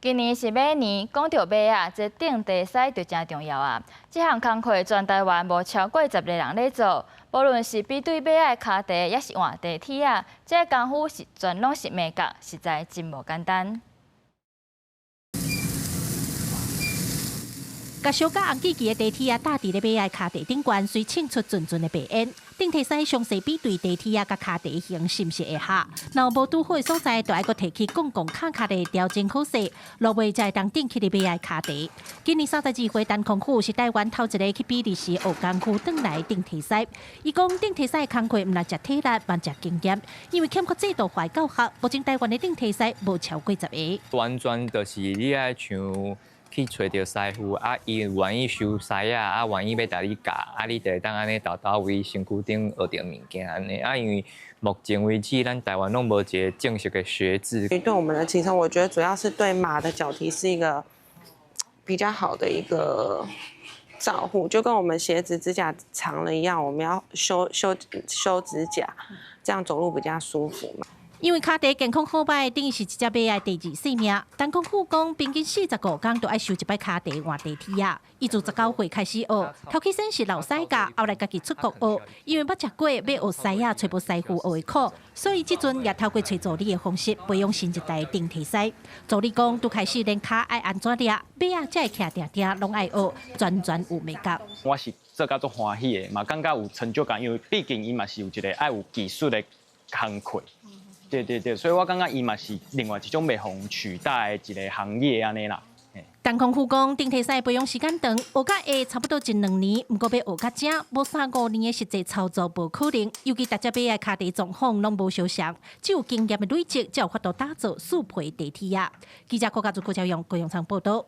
今年是马年，讲到马啊，这顶地驶就真重要啊。这项工课全台湾无超过10个人咧做，无论是比对马的脚地，也是换地铁啊，这功夫是全拢是美角，实在真无简单。 甲小甲红记记的地铁啊，搭伫咧马的脚地顶悬，随庆出阵阵的白烟。顶体使详细比对地铁啊，甲脚地形是毋是会合？若无拄好的所在，就爱阁提起公共卡卡的调整好势，落尾才会当顶起的马的脚地。今年32岁陈空虎是台湾头一个去比利时学工区转来顶体赛。伊讲顶体赛的工课毋但食体力，嘛食经验，因为欠缺制度化教学，目前台湾的顶体赛无超过10个。完全就是你爱像。 去找到师傅啊，伊愿意收师啊，愿意要带你教，啊，你就会当安尼豆豆为身躯顶学到物件安尼啊。因为目前为止，咱台湾拢无一个正式的学制。对我们的骑乘，我觉得主要是对马的脚蹄是一个比较好的一个照护，就跟我们鞋子指甲长了一样，我们要修指甲，这样走路比较舒服嘛。 因为脚地健康好歹，等于是一只马的第2生命。陈空虎讲，平均45天都爱修一摆脚地换地铁啊。伊自19岁开始学，头起先是老师教，后来家己出国学。因为捌食过要学师啊，找无师傅学的苦，所以即阵也透过找助理的方式培养新一代顶体赛。助理讲，拄开始连脚爱安怎抓，马啊才会徛定定，拢爱学，全有美感。我是做甲足欢喜的，嘛感觉有成就感，因为毕竟伊嘛是有一个爱有技术的工课。 对，所以我感觉伊嘛是另外一种袂互取代的一个行业安尼啦。陈空虎讲，顶体赛培养时间长，学到下差不多1、2年，不过要学到正，无3、5年的实际操作无可能。尤其大只马的脚地状况拢无相像，只有经验的累积，才有法度打造速配地铁啊。记者郭家祖、郭朝阳、郭永昌报道。